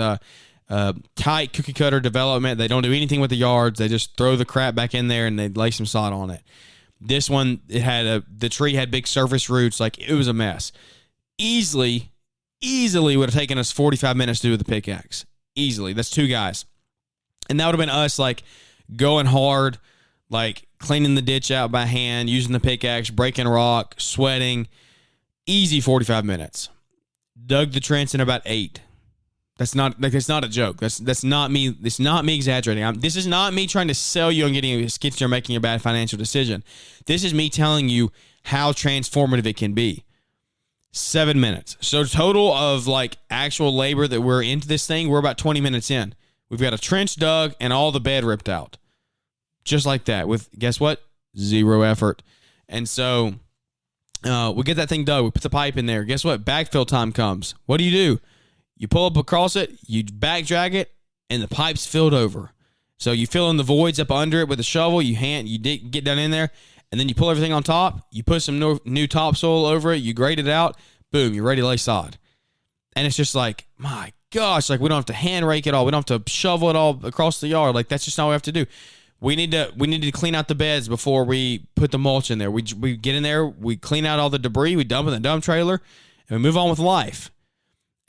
tight cookie cutter development. They don't do anything with the yards. They just throw the crap back in there and they lay some sod on it. This one, the tree had big surface roots. Like, it was a mess. Easily would have taken us 45 minutes to do with the pickaxe. Easily. That's 2 guys. And that would have been us, like, going hard, like, cleaning the ditch out by hand, using the pickaxe, breaking rock, sweating. Easy 45 minutes. Dug the trench in about 8. That's not a joke. That's not me. It's not me exaggerating. This is not me trying to sell you on getting a skid steer making a bad financial decision. This is me telling you how transformative it can be. 7 minutes. So total of like actual labor that we're into this thing, we're about 20 minutes in. We've got a trench dug and all the bed ripped out. Just like that with, guess what? Zero effort. And so we get that thing dug. We put the pipe in there. Guess what? Backfill time comes. What do? You pull up across it, you back drag it, and the pipe's filled over. So you fill in the voids up under it with a shovel, get down in there, and then you pull everything on top, you put some new topsoil over it, you grade it out, boom, you're ready to lay sod. And it's just like, my gosh, like we don't have to hand rake it all, we don't have to shovel it all across the yard. Like that's just not what we have to do. We need to clean out the beds before we put the mulch in there. We get in there, we clean out all the debris, we dump it in the dump trailer, and we move on with life.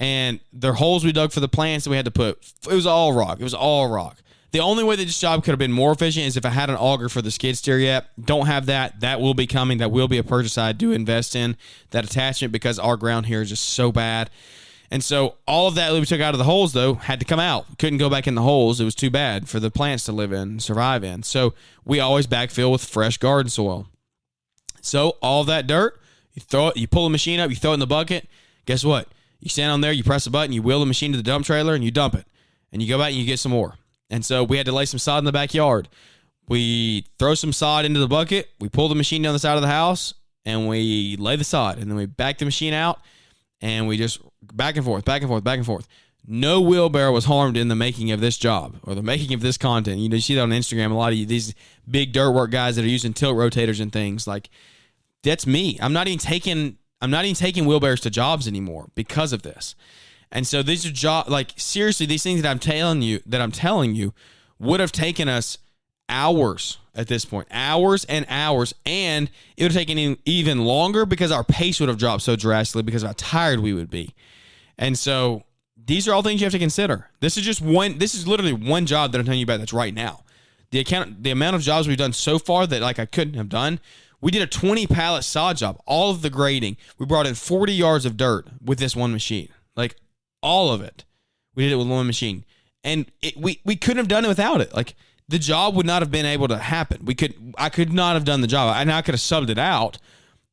And the holes we dug for the plants that we had to put, it was all rock. It was all rock. The only way that this job could have been more efficient is if I had an auger for the skid steer yet. Don't have that. That will be coming. That will be a purchase I do invest in, that attachment, because our ground here is just so bad. And so all of that we took out of the holes, though, had to come out. Couldn't go back in the holes. It was too bad for the plants to live in and survive in. So we always backfill with fresh garden soil. So all that dirt, you pull the machine up, you throw it in the bucket. Guess what? You stand on there, you press a button, you wheel the machine to the dump trailer, and you dump it. And you go back and you get some more. And so we had to lay some sod in the backyard. We throw some sod into the bucket, we pull the machine down the side of the house, and we lay the sod. And then we back the machine out, and we just back and forth, back and forth, back and forth. No wheelbarrow was harmed in the making of this job or the making of this content. You see that on Instagram, a lot of these big dirt work guys that are using tilt rotators and things. Like, that's me. I'm not even taking wheelbarrows to jobs anymore because of this. And so these are seriously, these things that I'm telling you would have taken us hours at this point, hours and hours. And it would have taken even longer because our pace would have dropped so drastically because of how tired we would be. And so these are all things you have to consider. This is literally one job that I'm telling you about that's right now. The amount of jobs we've done so far that like I couldn't have done. We did a 20 pallet sod job, all of the grading. We brought in 40 yards of dirt with this one machine. Like all of it. We did it with one machine. And we couldn't have done it without it. Like the job would not have been able to happen. I could not have done the job. I could have subbed it out,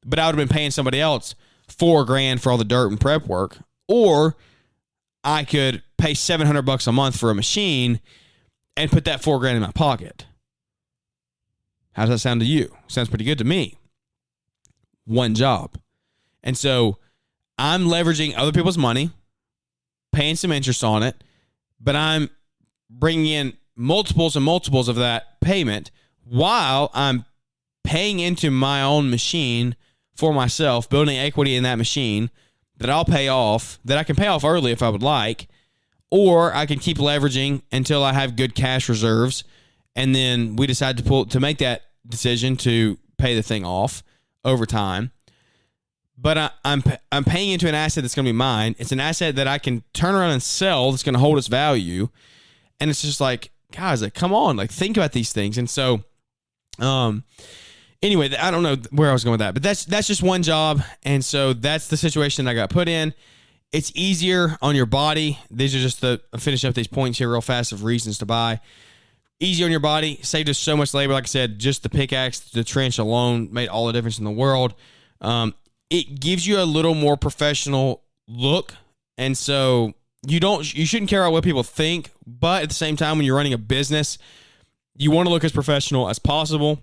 but I would have been paying somebody else $4,000 for all the dirt and prep work. Or I could pay $700 a month for a machine and put that $4,000 in my pocket. How does that sound to you? Sounds pretty good to me. One job. And so I'm leveraging other people's money, paying some interest on it, but I'm bringing in multiples and multiples of that payment while I'm paying into my own machine for myself, building equity in that machine that I'll pay off, that I can pay off early if I would like, or I can keep leveraging until I have good cash reserves, and then we decide to make that decision to pay the thing off over time. But I'm paying into an asset that's going to be mine. It's an asset that I can turn around and sell that's going to hold its value. And it's just like, guys, like, come on, like think about these things. And so, anyway, I don't know where I was going with that, but that's just one job. And so that's the situation I got put in. It's easier on your body. These are just finish up these points here real fast of reasons to buy. Easier on your body, saved us so much labor. Like I said, just the pickaxe, the trench alone made all the difference in the world. It gives you a little more professional look. And so you shouldn't care about what people think, but at the same time, when you're running a business, you want to look as professional as possible.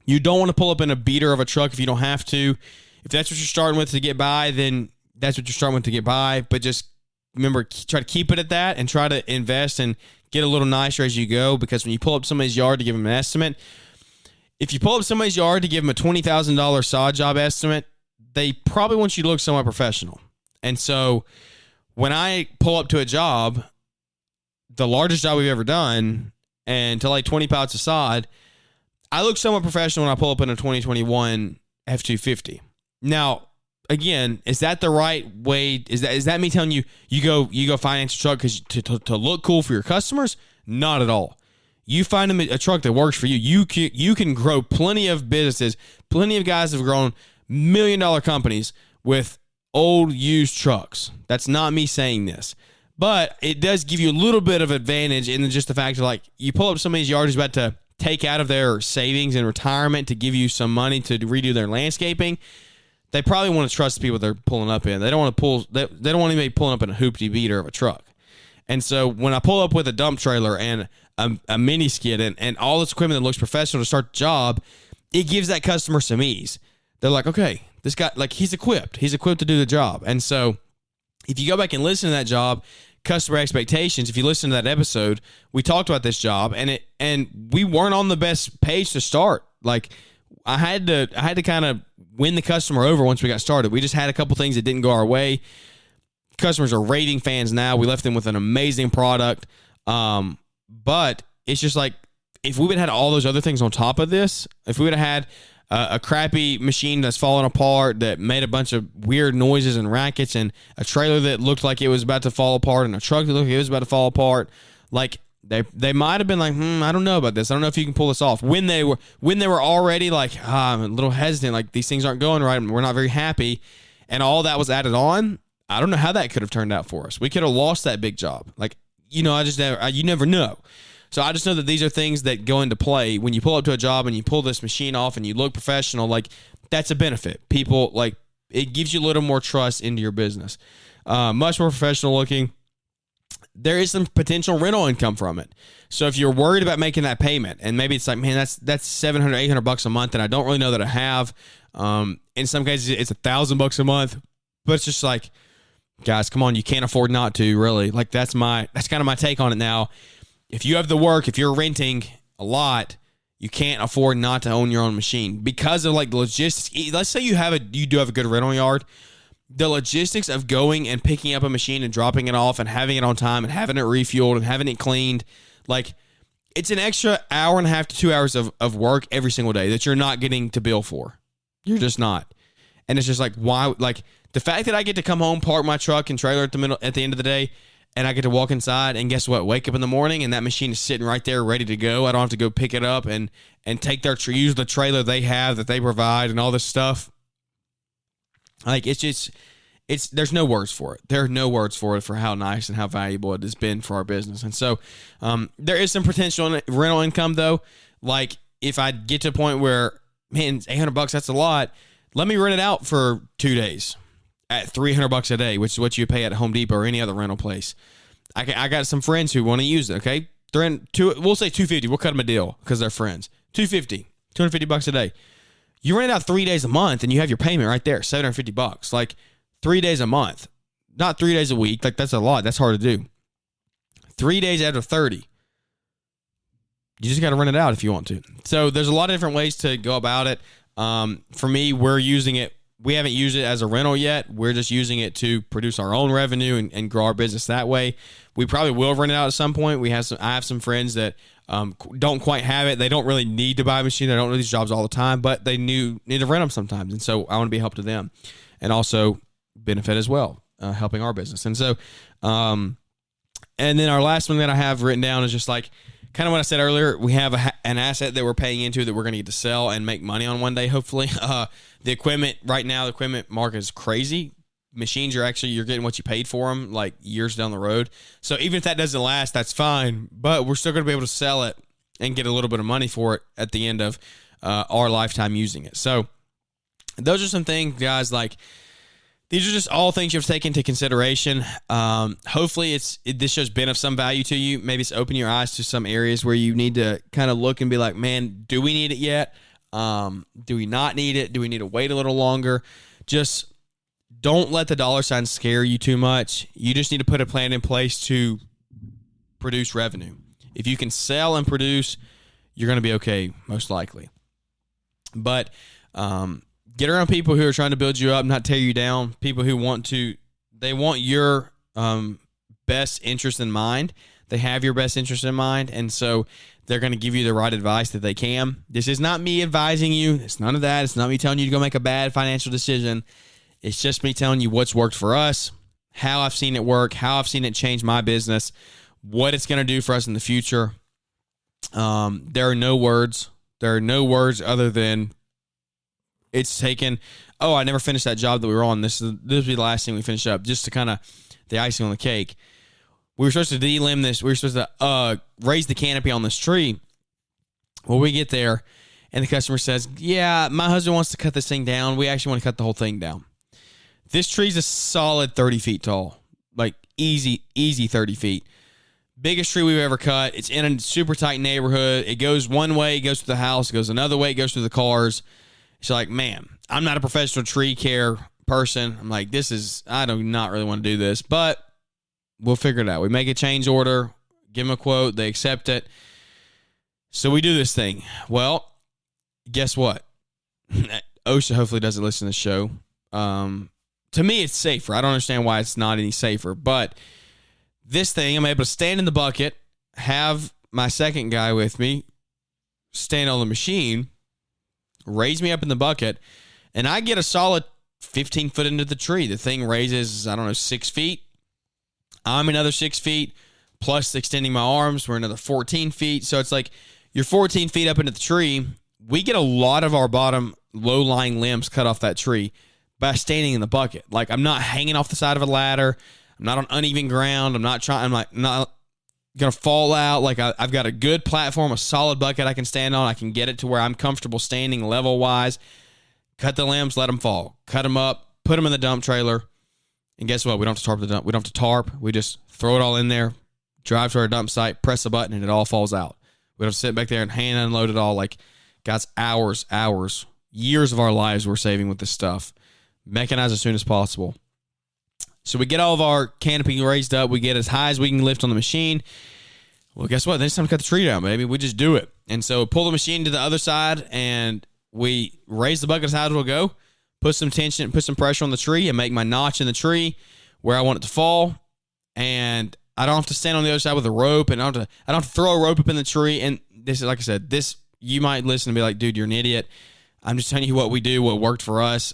You don't want to pull up in a beater of a truck if you don't have to. If that's what you're starting with to get by, then that's what you're starting with to get by. But just remember, try to keep it at that and try to invest and get a little nicer as you go, because when you pull up somebody's yard to give them an estimate, if you pull up somebody's yard to give them a $20,000 sod job estimate, they probably want you to look somewhat professional. And so when I pull up to a job, the largest job we've ever done, and to like 20 pallets of sod, I look somewhat professional when I pull up in a 2021 F-250. Now, again, is that the right way? Is that me telling you go finance a truck because to look cool for your customers? Not at all. You find them a truck that works for you. You can grow plenty of businesses. Plenty of guys have grown $1 million companies with old used trucks. That's not me saying this, but it does give you a little bit of advantage in just the fact of like you pull up somebody's yard who's about to take out of their savings and retirement to give you some money to redo their landscaping. They probably want to trust the people they're pulling up in. They don't want to they don't want anybody pulling up in a hoopty beater of a truck. And so when I pull up with a dump trailer and a mini skid and all this equipment that looks professional to start the job, it gives that customer some ease. They're like, okay, this guy, like he's equipped to do the job. And so if you go back and listen to that job, Customer Expectations, if you listen to that episode, we talked about this job and we weren't on the best page to start. Like I had to kind of win the customer over once we got started. We just had a couple things that didn't go our way. Customers are raving fans now. We left them with an amazing product. But it's just like, if we would have had all those other things on top of this, if we would have had a crappy machine that's falling apart, that made a bunch of weird noises and rackets, and a trailer that looked like it was about to fall apart, and a truck that looked like it was about to fall apart, like they might have been like, I don't know about this. I don't know if you can pull this off. When they were already like, I'm a little hesitant, like these things aren't going right, and we're not very happy, and all that was added on, I don't know how that could have turned out for us. We could have lost that big job. Like, you never know. So I just know that these are things that go into play when you pull up to a job and you pull this machine off and you look professional. Like, that's a benefit. People, like, it gives you a little more trust into your business. Much more professional looking. There is some potential rental income from it. So if you're worried about making that payment, and maybe it's like, man, that's $700, $800 a month, and I don't really know that I have. In some cases, it's $1,000 a month, but it's just like, guys, come on, you can't afford not to, really. Like, that's kind of my take on it now. If you have the work, if you're renting a lot, you can't afford not to own your own machine because of like the logistics. Let's say you do have a good rental yard. The logistics of going and picking up a machine and dropping it off and having it on time and having it refueled and having it cleaned, like, it's an extra hour and a half to 2 hours of work every single day that you're not getting to bill for. You're just not. And it's just like, why? Like, the fact that I get to come home, park my truck and trailer at the end of the day, and I get to walk inside and guess what? Wake up in the morning and that machine is sitting right there ready to go. I don't have to go pick it up and take use the trailer they have that they provide and all this stuff. Like, there's no words for it. There are no words for it for how nice and how valuable it has been for our business. And so there is some potential rental income though. Like, if I get to a point where, man, $800, that's a lot. Let me rent it out for 2 days at $300 a day, which is what you pay at Home Depot or any other rental place. I got some friends who want to use it. Okay, we'll say $250. We'll cut them a deal because they're friends. $250 a day. You rent it out 3 days a month, and you have your payment right there, $750. Like 3 days a month, not 3 days a week. Like, that's a lot. That's hard to do. 3 days out of 30. You just got to rent it out if you want to. So there's a lot of different ways to go about it. For me, we're using it. We haven't used it as a rental yet. We're just using it to produce our own revenue and grow our business that way. We probably will rent it out at some point. I have some friends that don't quite have it. They don't really need to buy a machine. They don't do these jobs all the time, but they need to rent them sometimes. And so I want to be a help to them and also benefit as well, helping our business. And so, and then our last one that I have written down is just like, kind of what I said earlier, we have an asset that we're paying into that we're going to get to sell and make money on one day, hopefully. The equipment, right now, the equipment market is crazy. Machines you're getting what you paid for them like years down the road. So even if that doesn't last, that's fine. But we're still going to be able to sell it and get a little bit of money for it at the end of our lifetime using it. So those are some things, guys, like, these are just all things you have to take into consideration. Hopefully this show's been of some value to you. Maybe it's opened your eyes to some areas where you need to kind of look and be like, man, do we need it yet? Do we not need it? Do we need to wait a little longer? Just don't let the dollar sign scare you too much. You just need to put a plan in place to produce revenue. If you can sell and produce, you're going to be okay, most likely. But get around people who are trying to build you up, not tear you down. People who want your best interest in mind. They have your best interest in mind, and so they're going to give you the right advice that they can. This is not me advising you. It's none of that. It's not me telling you to go make a bad financial decision. It's just me telling you what's worked for us, how I've seen it work, how I've seen it change my business, what it's going to do for us in the future. There are no words. There are no words other than it's taken. Oh, I never finished that job that we were on. This will be the last thing we finish up, just to kind of the icing on the cake. We were supposed to delimb this. We were supposed to raise the canopy on this tree. Well, we get there, and the customer says, yeah, my husband wants to cut this thing down. We actually want to cut the whole thing down. This tree's a solid 30 feet tall, like easy 30 feet. Biggest tree we've ever cut. It's in a super tight neighborhood. It goes one way, it goes through the house. It goes another way, it goes through the cars. It's like, man, I'm not a professional tree care person. I'm like, I do not really want to do this, but we'll figure it out. We make a change order, give them a quote, they accept it. So we do this thing. Well, guess what? OSHA hopefully doesn't listen to the show. To me, it's safer. I don't understand why it's not any safer, but this thing, I'm able to stand in the bucket, have my second guy with me, stand on the machine, raise me up in the bucket, and I get a solid 15 foot into the tree. The thing raises, 6 feet. I'm another 6 feet, plus extending my arms, we're another 14 feet. So it's like you're 14 feet up into the tree. We get a lot of our bottom low-lying limbs cut off that tree by standing in the bucket. Like, I'm not hanging off the side of a ladder. I'm not on uneven ground. I'm not going to fall out. Like, I've got a good platform, a solid bucket I can stand on. I can get it to where I'm comfortable standing level-wise. Cut the limbs, let them fall. Cut them up, put them in the dump trailer. And guess what? We don't have to tarp the dump. We don't have to tarp. We just throw it all in there, drive to our dump site, press a button, and it all falls out. We don't have to sit back there and hand unload it all. Like, guys, hours, years of our lives we're saving with this stuff. Mechanize as soon as possible. So we get all of our canopy raised up. We get as high as we can lift on the machine. Well, guess what? Then it's time to cut the tree down, baby. We just do it. And so pull the machine to the other side, and we raise the bucket as high as it'll go, put some tension, put some pressure on the tree, and make my notch in the tree where I want it to fall. And I don't have to stand on the other side with a rope, and I don't have to throw a rope up in the tree. And this is, like I said, you might listen and be like, dude, you're an idiot. I'm just telling you what we do, what worked for us.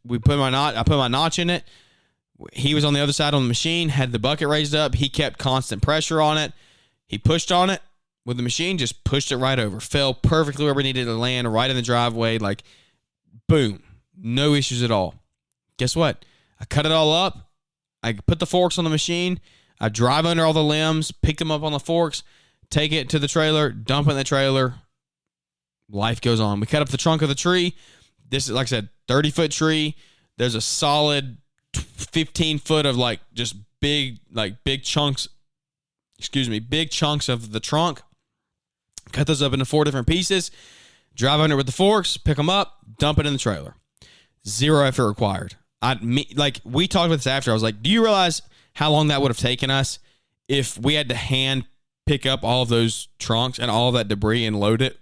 we put I put my notch in it. He was on the other side on the machine, had the bucket raised up. He kept constant pressure on it. He pushed on it with the machine, just pushed it right over. Fell perfectly where we needed to land, right in the driveway. Like, boom. No issues at all. Guess what? I cut it all up. I put the forks on the machine. I drive under all the limbs, pick them up on the forks, take it to the trailer, dump it in the trailer. Life goes on. We cut up the trunk of the tree. This is, like I said, 30-foot tree. There's a solid 15 foot of just big chunks of the trunk. Cut those up into 4 different pieces, drive under with the forks, pick them up, dump it in the trailer. 0 effort required. We talked about this after. I was like, do you realize how long that would have taken us if we had to hand pick up all of those trunks and all of that debris and load it?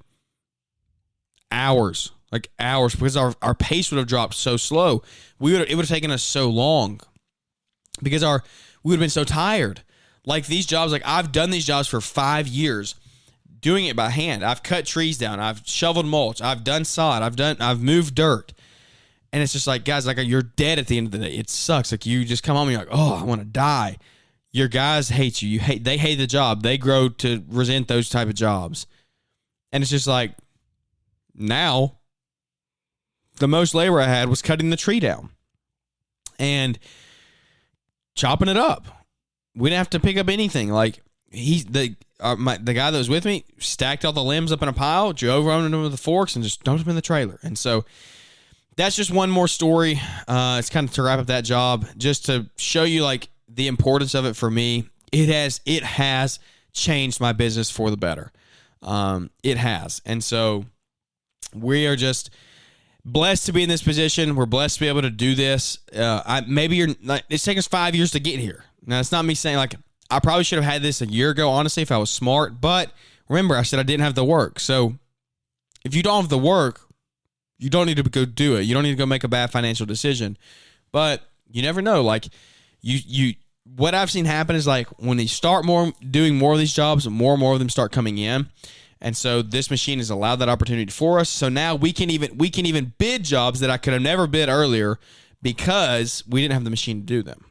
Hours, because our pace would have dropped so slow. It would have taken us so long because we would have been so tired. Like these jobs, I've done these jobs for 5 years, doing it by hand. I've cut trees down. I've shoveled mulch. I've done sod. I've moved dirt. And it's just guys, you're dead at the end of the day. It sucks. You just come home and you're like, oh, I want to die. Your guys hate you. They hate the job. They grow to resent those type of jobs. And it's just now, the most labor I had was cutting the tree down and chopping it up. We didn't have to pick up anything. The guy that was with me stacked all the limbs up in a pile, drove around them with the forks, and just dumped them in the trailer. And so that's just one more story. It's kind of to wrap up that job, just to show you the importance of it for me. It has changed my business for the better. It has. And so we are just blessed to be in this position. We're blessed to be able to do this. It's taken us 5 years to get here. Now, it's not me saying I probably should have had this a year ago, honestly, if I was smart. But remember, I said I didn't have the work. So if you don't have the work, you don't need to go do it. You don't need to go make a bad financial decision. But you never know. What I've seen happen is when you start doing more of these jobs, more and more of them start coming in. And so this machine has allowed that opportunity for us. So now we can even bid jobs that I could have never bid earlier because we didn't have the machine to do them.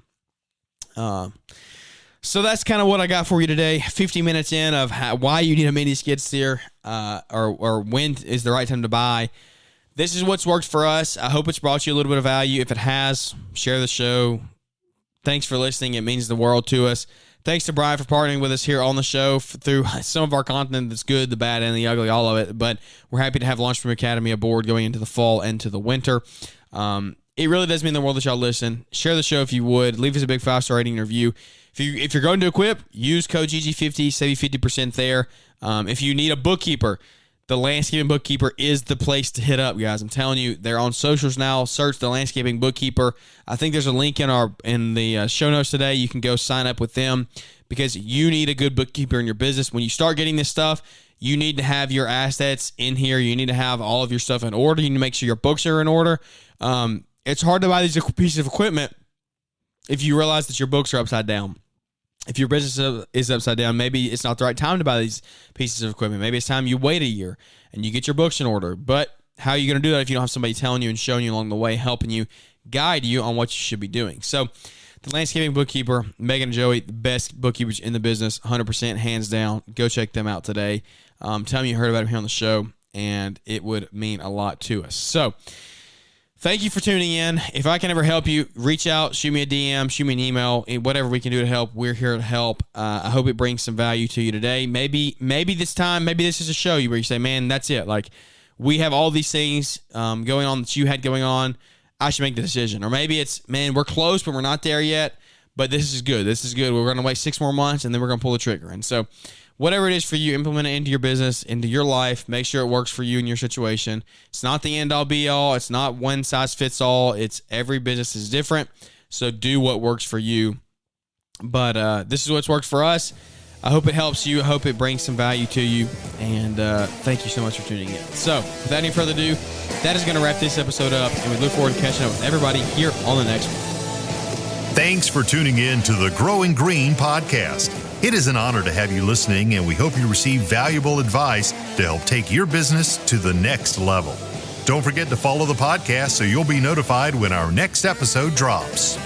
So that's kind of what I got for you today. 50 minutes in of why you need a mini skid steer, or when is the right time to buy. This is what's worked for us. I hope it's brought you a little bit of value. If it has, share the show. Thanks for listening. It means the world to us. Thanks to Brian for partnering with us here on the show through some of our content that's good, the bad, and the ugly, all of it. But we're happy to have Launchroom Academy aboard going into the fall and to the winter. It really does mean the world that y'all listen. Share the show if you would. Leave us a big 5-star rating and review. If you're going to Equip, use code GG50, save you 50% there. If you need a bookkeeper, the Landscaping Bookkeeper is the place to hit up, guys. I'm telling you, they're on socials now. Search the Landscaping Bookkeeper. I think there's a link in the show notes today. You can go sign up with them because you need a good bookkeeper in your business. When you start getting this stuff, you need to have your assets in here. You need to have all of your stuff in order. You need to make sure your books are in order. It's hard to buy these pieces of equipment if you realize that your books are upside down. If your business is upside down, maybe it's not the right time to buy these pieces of equipment. Maybe it's time you wait a year and you get your books in order. But how are you going to do that if you don't have somebody telling you and showing you along the way, helping you, guide you on what you should be doing? So the Landscaping Bookkeeper, Megan and Joey, the best bookkeepers in the business, 100%, hands down. Go check them out today. Tell me you heard about them here on the show, and it would mean a lot to us. So thank you for tuning in. If I can ever help you, reach out, shoot me a DM, shoot me an email, whatever we can do to help. We're here to help. I hope it brings some value to you today. Maybe this is a show where you say, man, that's it. We have all these things going on that you had going on. I should make the decision. Or maybe it's, man, we're close, but we're not there yet. But this is good. We're going to wait 6 more months, and then we're going to pull the trigger. And so whatever it is for you, implement it into your business, into your life. Make sure it works for you and your situation. It's not the end-all, be-all. It's not one size fits all. It's every business is different. So do what works for you. But this is what's worked for us. I hope it helps you. I hope it brings some value to you. And thank you so much for tuning in. So without any further ado, that is going to wrap this episode up. And we look forward to catching up with everybody here on the next one. Thanks for tuning in to the Growing Green podcast. It is an honor to have you listening, and we hope you receive valuable advice to help take your business to the next level. Don't forget to follow the podcast so you'll be notified when our next episode drops.